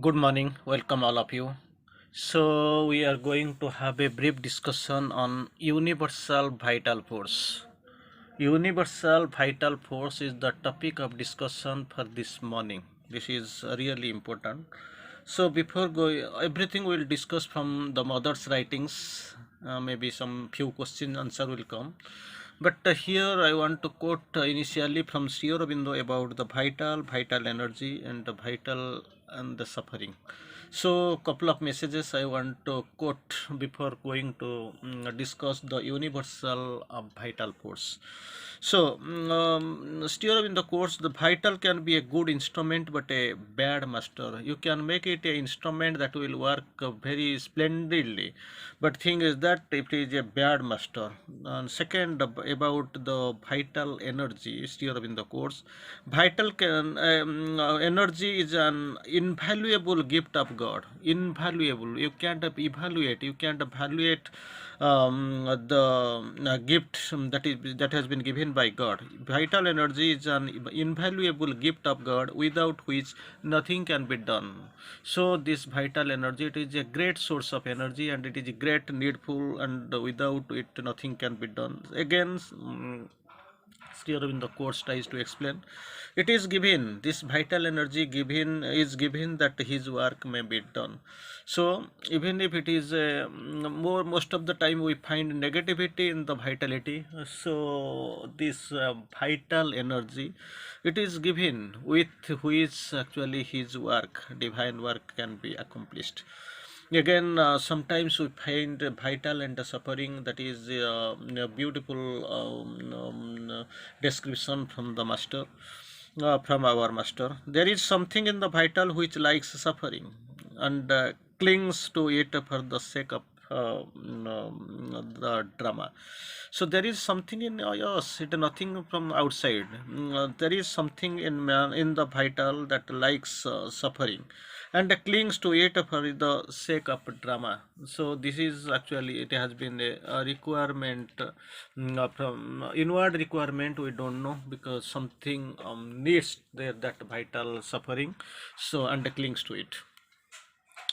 Good morning, welcome all of you. So, we are going to have a brief discussion on universal vital force. Universal vital force is the topic of discussion for this morning. This is really important. So, before going, everything we'll discuss from the mother's writings. Maybe some few question answer will come. But here I want to quote initially from Sri Aurobindo about the vital energy, and the vital and the suffering. So, couple of messages I want to quote before going to discuss the universal vital force. So, still in the course, the vital can be a good instrument but a bad master. You can make it an instrument that will work very splendidly, but thing is that it is a bad master. And second, about the vital energy, still in the course, vital energy is an invaluable gift of God. Invaluable. You can't evaluate. You can't evaluate the gift that has been given by God. Vital energy is an invaluable gift of God, without which nothing can be done. So this vital energy, it is a great source of energy, and it is a great needful, and without it nothing can be done. Again, here in the course tries to explain, it is given, this vital energy given is given that his work may be done. So even if it is most of the time we find negativity in the vitality, so this vital energy, it is given with which actually his work, divine work, can be accomplished. Again, sometimes we find vital and the suffering, that is a beautiful description from the master, from our master. There is something in the vital which likes suffering, and clings to it for the sake of the drama. So there is something in us, it is nothing from outside. There is something in man, in the vital, that likes suffering, and clings to it for the sake of drama. So this is actually, it has been a requirement, from inward requirement, we don't know, because something needs there, that vital suffering, so, and clings to it.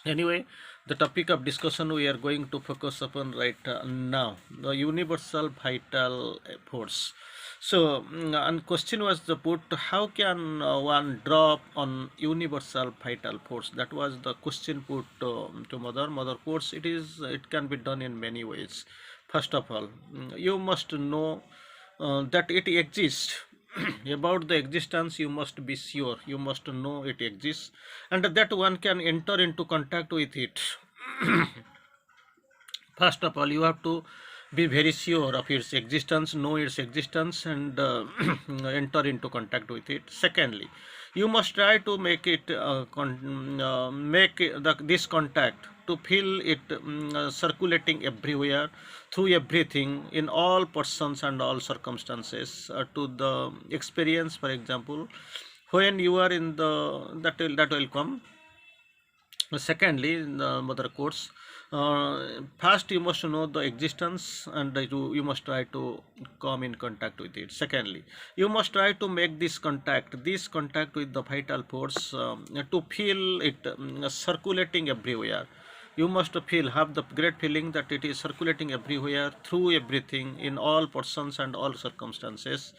Anyway, the topic of discussion we are going to focus upon right now, the universal vital force. So, and question was the put, how can one draw on universal vital force? That was the question put to mother force. It can be done in many ways. First of all, you must know that it exists. About the existence, you must be sure, you must know it exists, and that one can enter into contact with it. First of all, you have to be very sure of its existence, know its existence, and enter into contact with it. Secondly, you must try to make it this contact, to feel it circulating everywhere, through everything, in all persons and all circumstances, to the experience. For example, when you are in the, that will come. Secondly, in the mother course, first you must know the existence, and you must try to come in contact with it. Secondly, you must try to make this contact with the vital force, to feel it circulating everywhere. You must have the great feeling that it is circulating everywhere, through everything, in all persons and all circumstances.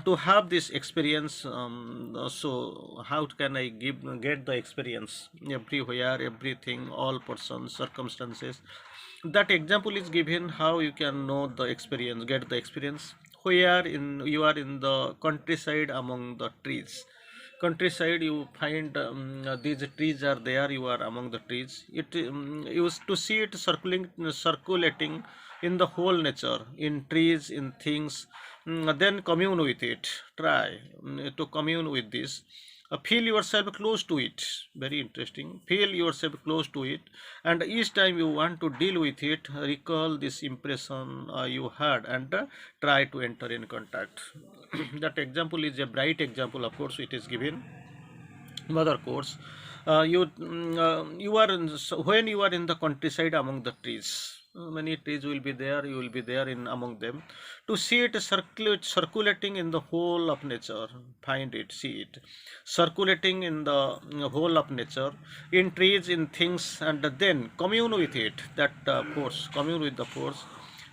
To have this experience, so how can I get the experience everywhere, everything, all persons, circumstances? That example is given, how you can know the experience, get the experience, where in you are in the countryside, among the trees. Countryside, you find these trees are there, you are among the trees. It used to see it circulating in the whole nature, in trees, in things. Then commune with it, try to commune with this. Feel yourself close to it, very interesting, feel yourself close to it, and each time you want to deal with it, recall this impression you had, and try to enter in contact. That example is a bright example, of course, it is given mother course. You are in, so when you are in the countryside, among the trees, Many trees will be there, you will be there in among them. To see it circulating in the whole of nature, find it, see it circulating in the whole of nature, in trees, in things, and then commune with it, that force, commune with the force.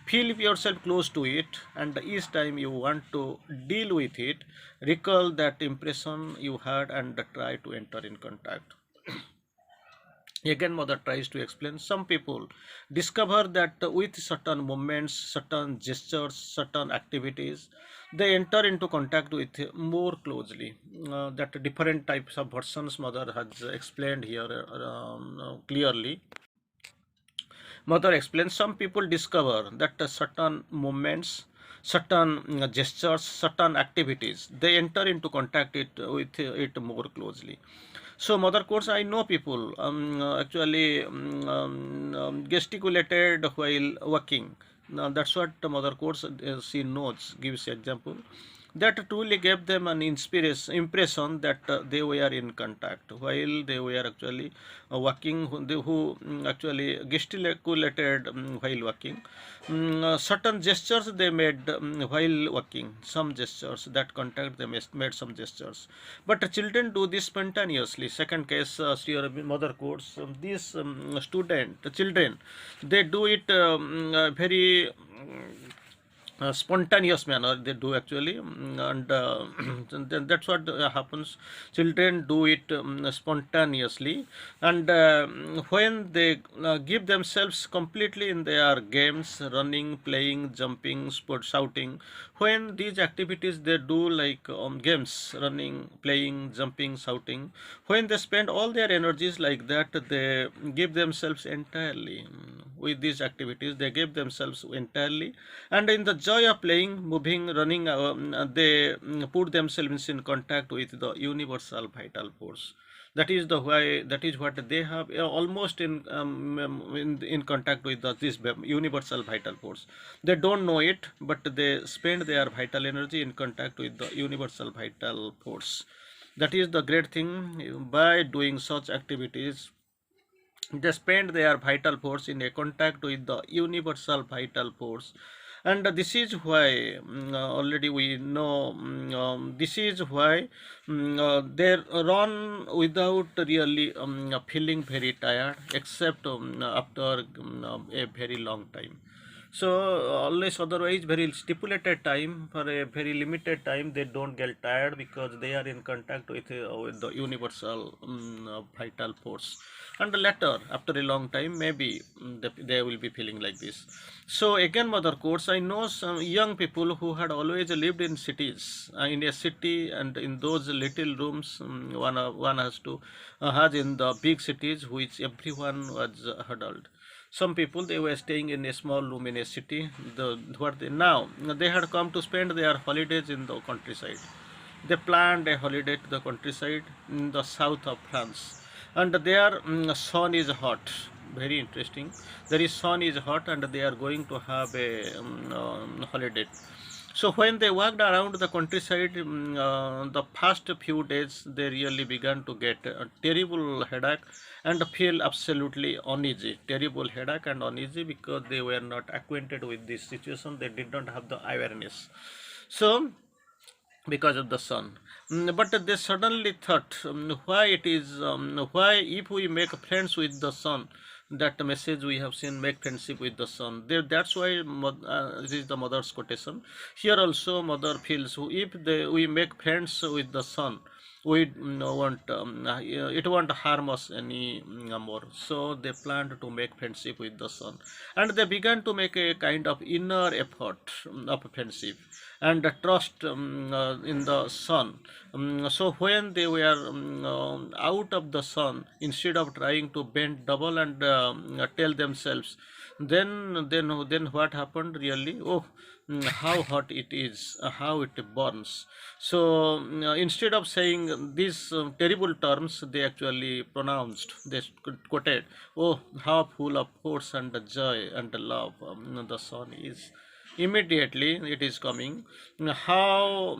Feel yourself close to it, and each time you want to deal with it, recall that impression you had and try to enter in contact. Again, mother tries to explain. Some people discover that with certain movements, certain gestures, certain activities, they enter into contact with more closely. That different types of versions mother has explained here clearly. Mother explains, some people discover that certain movements, certain gestures, certain activities, they enter into contact with it more closely. So, mother quotes, I know people actually gesticulated while walking. Now, that's what the mother quotes, she knows, gives example. That truly gave them an impression that they were in contact while they were actually walking, who actually gesticulated while walking. Certain gestures they made while walking, some gestures, that contact they made some gestures. But children do this spontaneously. Second case, Sri Aurobindo mother quotes, these children, they do it very spontaneous manner, they do actually. And then that's what happens. Children do it spontaneously, and when they give themselves completely in their games, running, playing, jumping, sport, shouting, when these activities they do, like games, running, playing, jumping, shouting, when they spend all their energies like that, they give themselves entirely with these activities, they give themselves entirely, and in the joy of playing, moving, running, they put themselves in contact with the universal vital force. That is the why, that is what they have almost in contact with this universal vital force. They don't know it, but they spend their vital energy in contact with the universal vital force. That is the great thing. By doing such activities, they spend their vital force in a contact with the universal vital force. And this is why, already we know, this is why they run without really feeling very tired, except after a very long time. So always, otherwise very stipulated time, for a very limited time, they don't get tired because they are in contact with the universal vital force. And later, after a long time, maybe they will be feeling like this. So again, mother quotes, I know some young people who had always lived in cities, in a city, and in those little rooms one has to has in the big cities, which everyone was huddled. Some people, they were staying in a small room in a city. What they now, they had come to spend their holidays in the countryside. They planned a holiday to the countryside in the south of France, and their sun is hot. Very interesting. There is sun is hot, and they are going to have a holiday. So when they walked around the countryside, the first few days, they really began to get a terrible headache and feel absolutely uneasy. Terrible headache and uneasy because they were not acquainted with this situation. They did not have the awareness. So because of the sun. But they suddenly thought, why it is, why if we make friends with the sun, that message we have seen, make friendship with the sun. That's why this is the mother's quotation. Here also, mother feels, if we make friends with the sun, we won't it won't harm us any more. So they planned to make friendship with the sun, and they began to make a kind of inner effort of friendship and trust in the sun. So when they were out of the sun, instead of trying to bend double and tell themselves, then what happened really? Oh, how hot it is, how it burns. So instead of saying these terrible terms, they actually pronounced, they quoted, oh, how full of force and joy and love the sun is. Immediately it is coming, how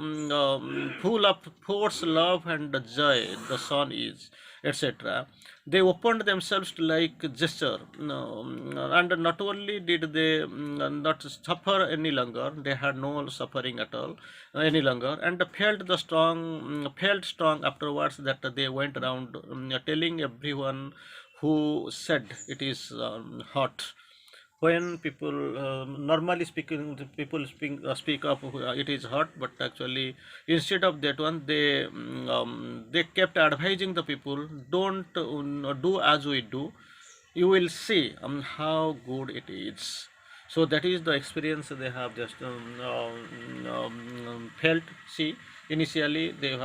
full of force, love, and joy the sun is. etc. They opened themselves to like gesture, and not only did they not suffer any longer, they had no suffering at all any longer, and felt strong afterwards, that they went around telling everyone who said it is hot. When people normally speaking, the people speak of it is hot, but actually instead of that one, they kept advising the people, don't do as we do, you will see how good it is. So that is the experience they have just felt. See, initially they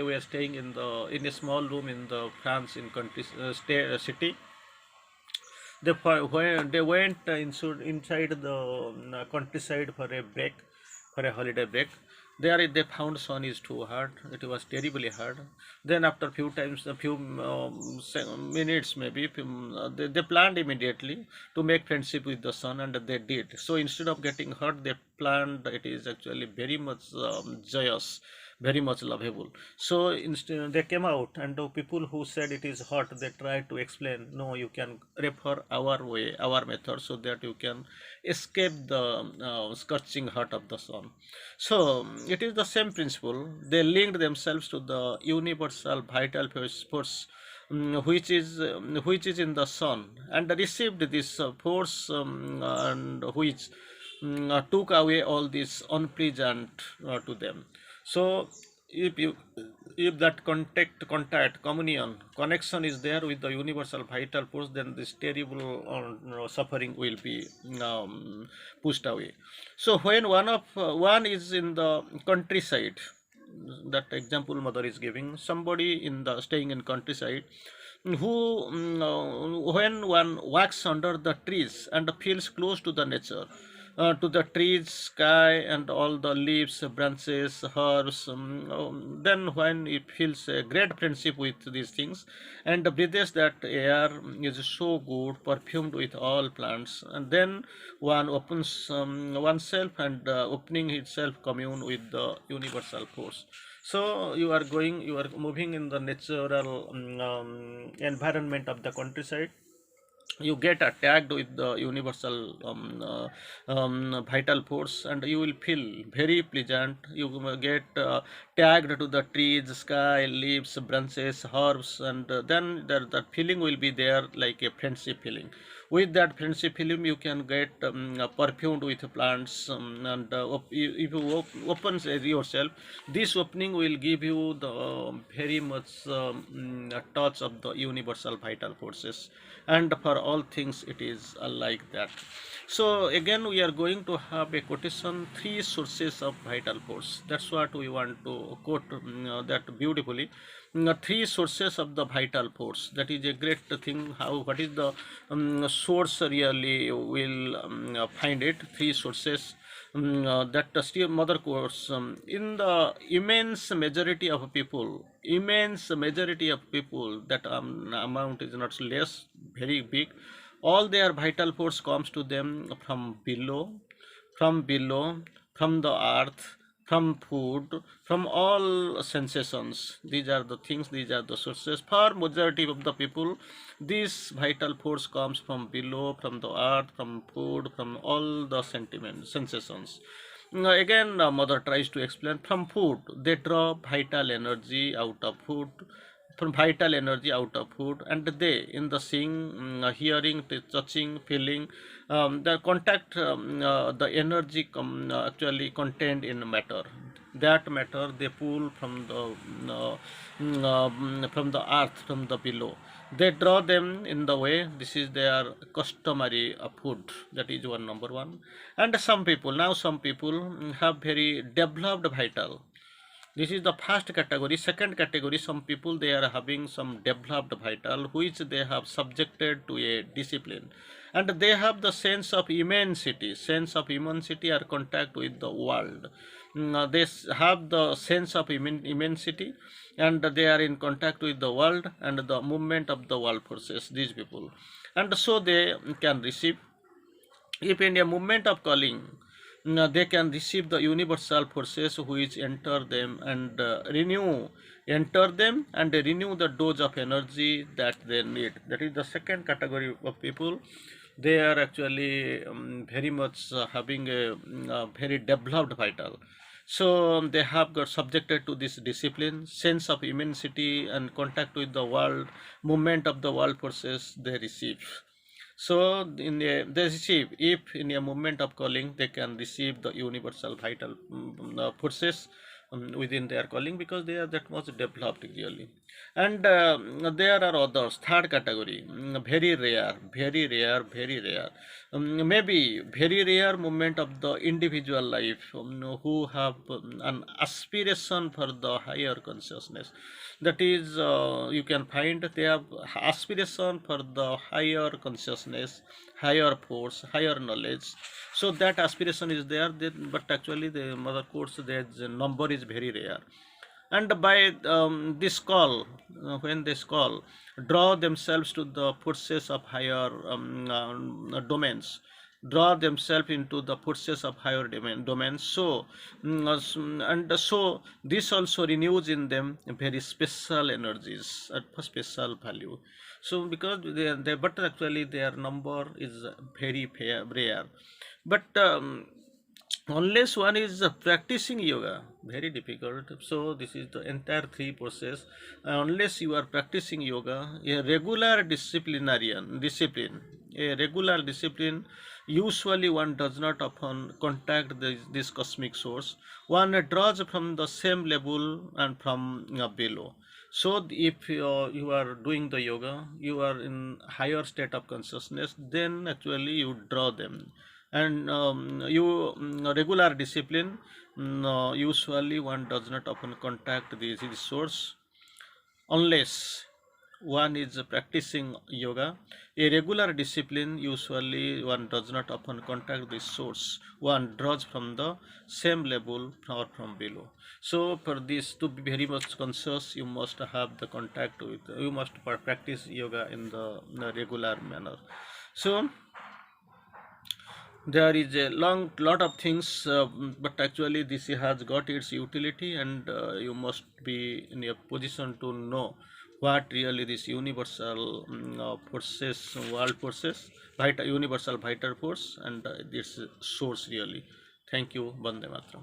were staying in a small room in the France, in country city. They went inside the countryside for a break, for a holiday break. There they found sun is too hard. It was terribly hard. Then after few times, a few minutes maybe, they planned immediately to make friendship with the sun, and they did. So instead of getting hurt, they planned. It is actually very much joyous, very much lovable. So instead they came out, and the people who said it is hot, they tried to explain, no, you can refer our way, our method, so that you can escape the scorching heat of the sun. So it is the same principle. They linked themselves to the universal vital force, which is in the sun, and received this force, and which took away all this unpleasant to them. So if you, if that contact, communion, connection is there with the universal vital force, then this terrible suffering will be pushed away. So when one is in the countryside, that example mother is giving, somebody in the staying in countryside, who when one walks under the trees and feels close to the nature, to the trees, sky, and all the leaves, branches, herbs, then when it feels a great friendship with these things, and breathes that air is so good, perfumed with all plants, and then one opens oneself, and opening itself commune with the universal force. So you are moving in the natural environment of the countryside. You get attacked with the universal vital force, and you will feel very pleasant. You get tagged to the trees, sky, leaves, branches, herbs, and then that feeling will be there, like a friendship feeling. With that friendship feeling, you can get perfumed with plants, and if you opens yourself, this opening will give you the very much touch of the universal vital forces, and for all things it is like that. So again we are going to have a quotation, three sources of vital force. That's what we want to quote, that beautifully. Three sources of the vital force, that is a great thing. How, what is the source, really will find it. Three sources, that the still mother course, in the immense majority of people, that amount is not less, very big, all their vital force comes to them from below, from the earth, from food, from all sensations. These are the things, these are the sources. For majority of the people, this vital force comes from below, from the earth, from food, from all the sensations. Again, mother tries to explain, from food. They draw vital energy out of food, and they, in the seeing, hearing, touching, feeling, the contact, the energy actually contained in matter. That matter they pull from the earth, from the below. They draw them in the way. This is their customary food. That is one, number one. And some people have very developed vital. This is the first category. Second category, some people, they are having some developed vital, which they have subjected to a discipline, and they have the sense of immensity or contact with the world. They have the sense of immensity, and they are in contact with the world and the movement of the world forces, these people, and so they can receive. If in a movement of calling, they can receive the universal forces which enter them and renew enter them and they renew the dose of energy that they need. That is the second category of people. They are actually very much having a very developed vital. So they have got subjected to this discipline, sense of immensity and contact with the world, movement of the world forces they receive. So they receive, if in a movement of calling, they can receive the universal vital forces within their calling, because they are that much developed really. And there are others, third category, very rare, very rare, very rare. Maybe very rare movement of the individual life, who have an aspiration for the higher consciousness. That is, you can find they have aspiration for the higher consciousness, higher force, higher knowledge. So that aspiration is there, but actually the mother course, their number is very rare. And by this call, when this call, draw themselves to the forces of higher domains, draw themselves into the forces of higher domains. So and so this also renews in them very special energies at special value. So because they but actually their number is very rare. But unless one is practicing yoga, very difficult. So this is the entire three process. Unless you are practicing yoga, a regular discipline, a regular discipline, usually one does not often contact this cosmic source. One draws from the same level and from below. So if you are doing the yoga, you are in higher state of consciousness, then actually you draw them. And you regular discipline, usually one does not often contact this source, unless one is practicing yoga. A regular discipline, usually one does not often contact this source, one draws from the same level or from below. So for this to be very much conscious, you must have the contact with, you must practice yoga in the regular manner. So there is a long lot of things, but actually this has got its utility, and you must be in a position to know what really this universal forces, world forces, vital, universal vital force, and its source really. Thank you. Bande Matram.